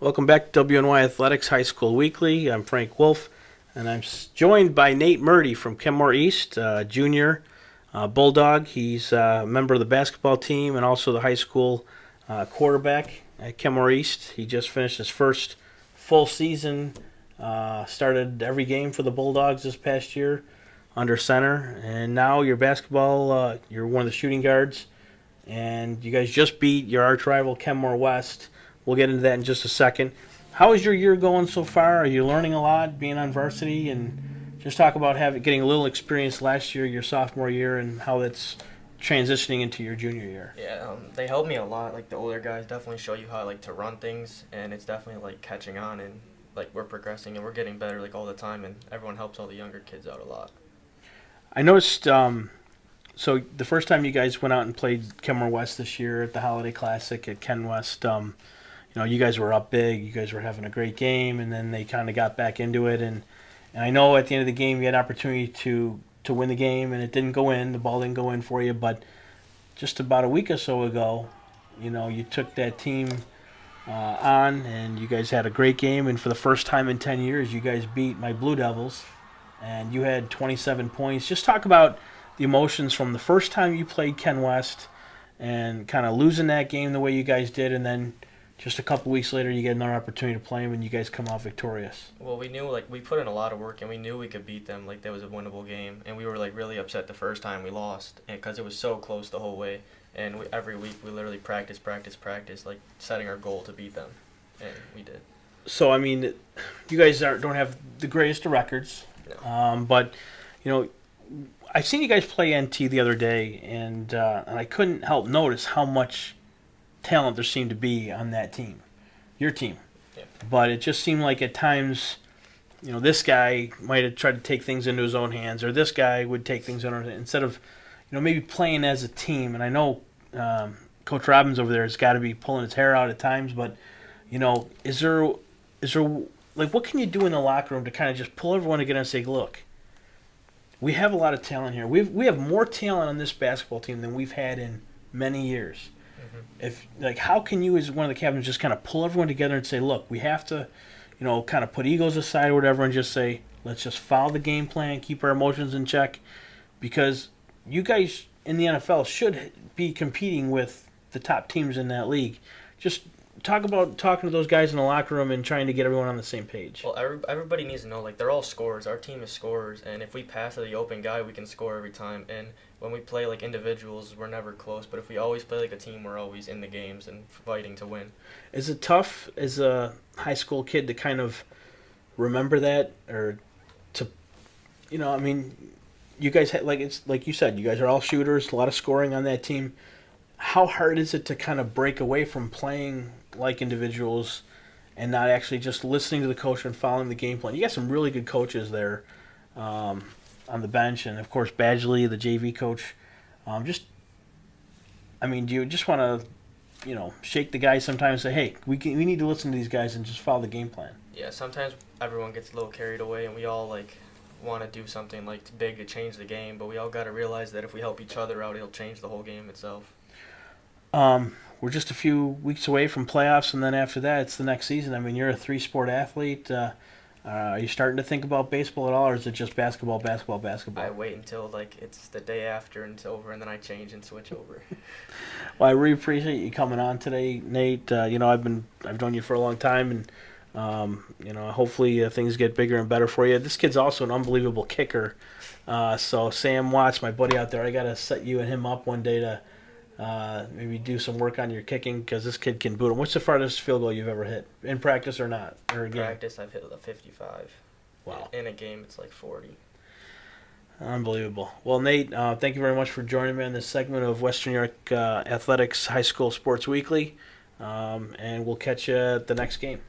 Welcome back to WNY Athletics High School Weekly. I'm Frank Wolf, and I'm joined by Nate Murdy from Kenmore East, junior Bulldog. He's a member of the basketball team and also the high school quarterback at Kenmore East. He just finished his first full season, started every game for the Bulldogs this past year under center, and now you're you're one of the shooting guards, and you guys just beat your arch rival Kenmore West. We'll get into that in just a second. How is your year going so far? Are you learning a lot being on varsity? And just talk about getting a little experience last year, your sophomore year, and how that's transitioning into your junior year. Yeah, they helped me a lot. Like, the older guys definitely show you how to run things, and it's definitely catching on, and we're progressing and we're getting better all the time, and everyone helps all the younger kids out a lot. I noticed. So the first time you guys went out and played Kenmore West this year at the Holiday Classic at Ken West, you guys were up big. You guys were having a great game, and then they kind of got back into it. And I know at the end of the game you had an opportunity to win the game, and it didn't go in. The ball didn't go in for you. But just about a week or so ago, you took that team on, and you guys had a great game. And for the first time in 10 years, you guys beat my Blue Devils, and you had 27 points. Just talk about the emotions from the first time you played Ken West and kind of losing that game the way you guys did, and then just a couple weeks later, you get another opportunity to play them, and you guys come out victorious. Well, we knew we put in a lot of work, and we knew we could beat them. That was a winnable game, and we were really upset the first time we lost, because it was so close the whole way. And every week we literally practice, setting our goal to beat them, and we did. So I mean, you guys don't have the greatest of records, no. But I seen you guys play NT the other day, and I couldn't help notice how much talent there seemed to be on that team, your team. Yeah. But it just seemed like at times, this guy might have tried to take things into his own hands, or this guy would take things instead of, maybe playing as a team. And I know Coach Robbins over there has got to be pulling his hair out at times, but is there what can you do in the locker room to kind of just pull everyone together and say, look, we have a lot of talent here. We have more talent on this basketball team than we've had in many years. If how can you, as one of the captains, just kind of pull everyone together and say, look, we have to, kind of put egos aside or whatever, and just say, let's just follow the game plan, keep our emotions in check, because you guys in the NFL should be competing with the top teams in that league. Just talk about talking to those guys in the locker room and trying to get everyone on the same page. Well, everybody needs to know, they're all scorers. Our team is scorers, and if we pass to the open guy, we can score every time. And when we play individuals, we're never close. But if we always play a team, we're always in the games and fighting to win. Is it tough as a high school kid to kind of remember that, or to, you guys it's like you said, you guys are all shooters, a lot of scoring on that team. How hard is it to kind of break away from playing like individuals and not actually just listening to the coach and following the game plan? You got some really good coaches there on the bench, and of course Badgley, the JV coach. Do you just want to, shake the guys sometimes and say, hey, we need to listen to these guys and just follow the game plan? Yeah, sometimes everyone gets a little carried away, and we all want to do something big to change the game, but we all got to realize that if we help each other out, it'll change the whole game itself. We're just a few weeks away from playoffs, and then after that, it's the next season. You're a three-sport athlete. Are you starting to think about baseball at all, or is it just basketball? I wait until it's the day after and it's over, and then I change and switch over. Well, I really appreciate you coming on today, Nate. I've known you for a long time, and hopefully things get bigger and better for you. This kid's also an unbelievable kicker. So Sam Watts, my buddy out there, I gotta set you and him up one day to maybe do some work on your kicking, because this kid can boot him. What's the farthest field goal you've ever hit, in practice or not? Or in practice, I've hit a 55. Wow. In a game, it's 40. Unbelievable. Well, Nate, thank you very much for joining me on this segment of Western New York Athletics High School Sports Weekly, and we'll catch you at the next game.